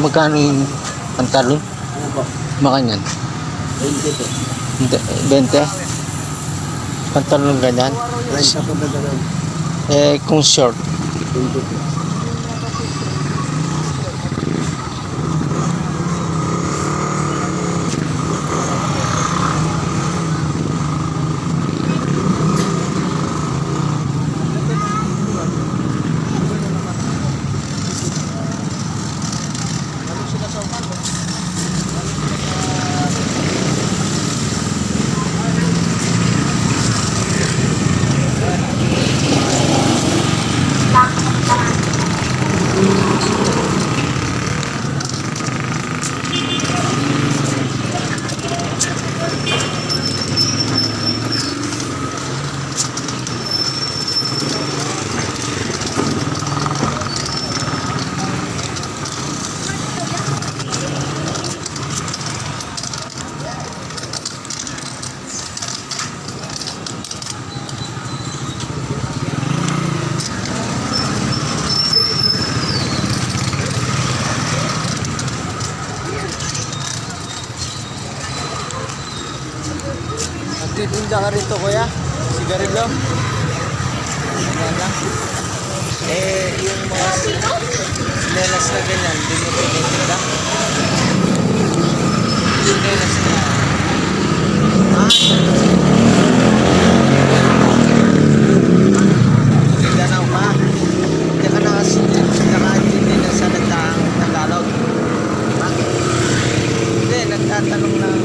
Magkano yung pantalon? Ano po? Makanyan? 20 po. 20? Pantalon ganyan? 30 po ba ganun? Kung short? 20 po. Nagtitinda ka rito, kuya? Sigarilyo? Ganyan lang. Yung mga sinelas na ganyan, hindi mo tinitinda? Sinelas na. Mindanao ka? Hindi ka nakaintindi na salitang Tagalog? Hindi, nagtatanong lang.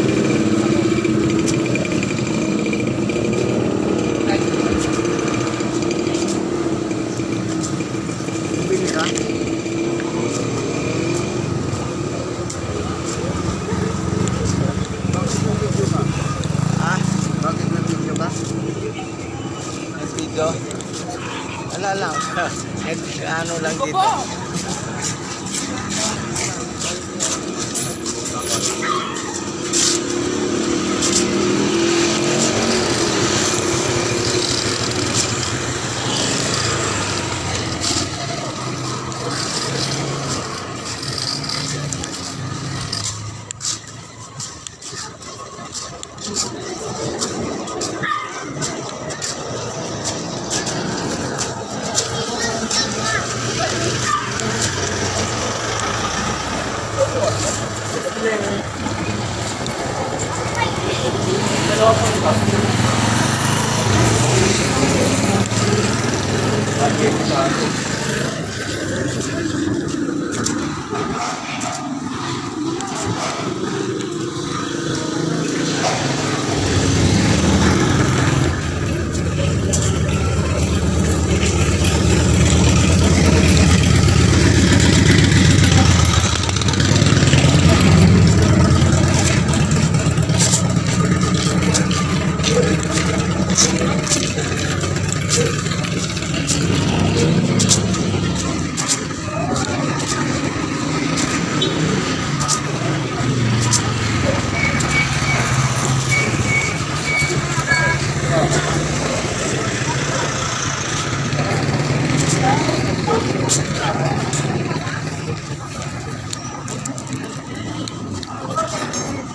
Dito. Wala lang. Ano lang dito.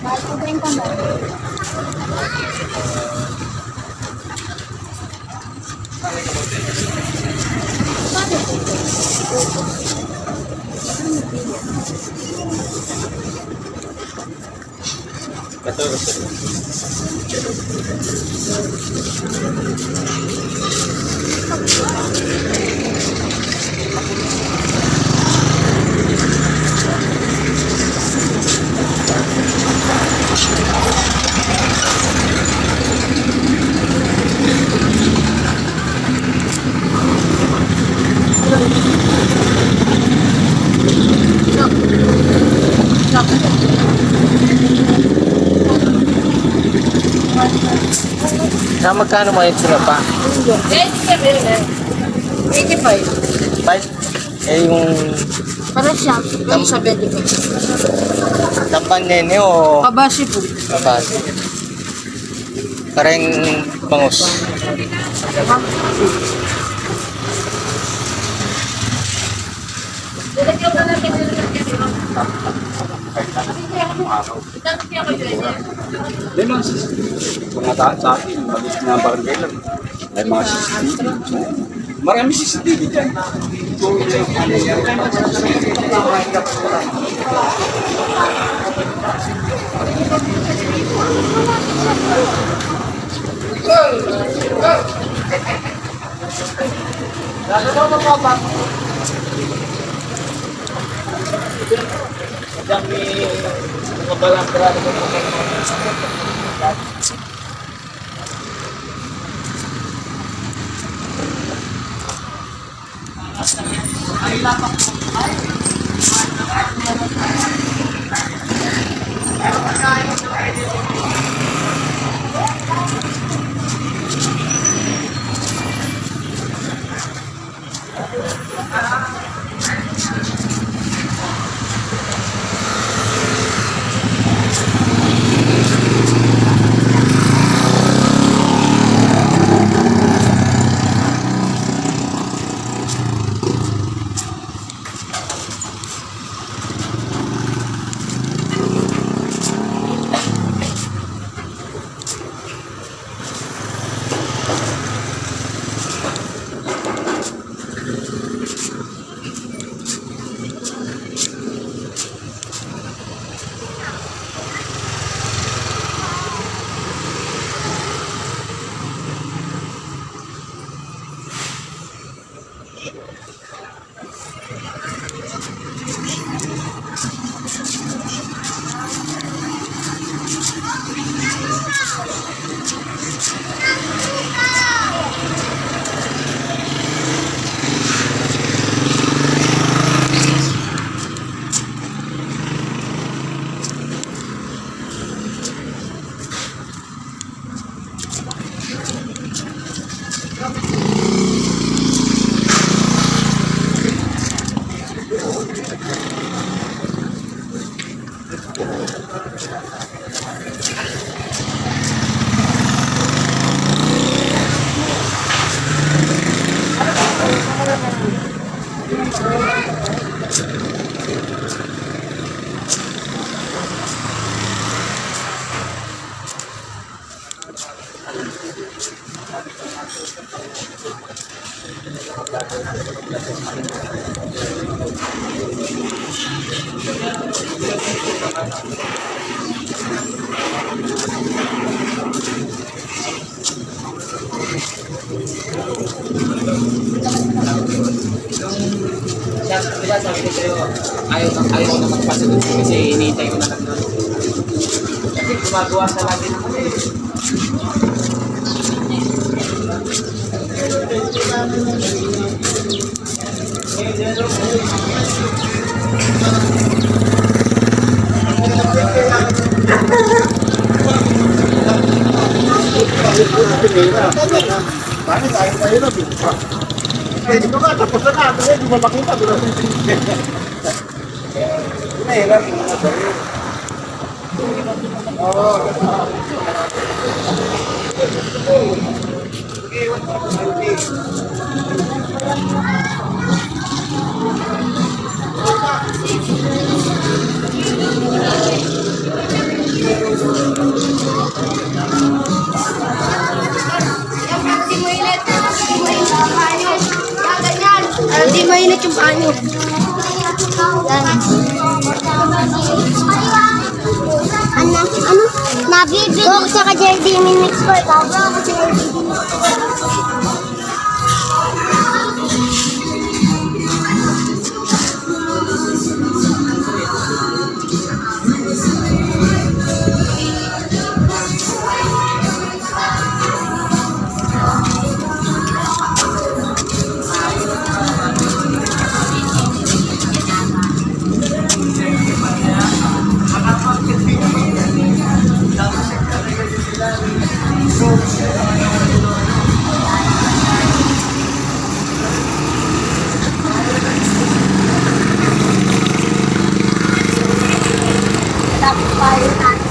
Bakit ko ba yung Na magkano mo yung sinapa? 85. 5? Eh yung Para siya, yung sa bed ko. tampan nene o Kabasi po. kabasi? Parang bangus. Hindi mga mga sa akin, maliit na barangay lang. May mga CCTV. Marami CCTV dyan. Diba sabi ko sa'yo, ayaw ko na magpasunod kasi hinihintay ko na lang nun. Kasi gumagawa sa lagi ng kami. Bakit tayo tayo na? Pwede ko nga, tapos na natin eh, di ba makita? Nahirap yung mga baril. Hindi mo mainit yung paa niyo. Yan. Ano? Nabibig. Coke saka JD mix ko. Tawag ako si JD. Tapos payo natin.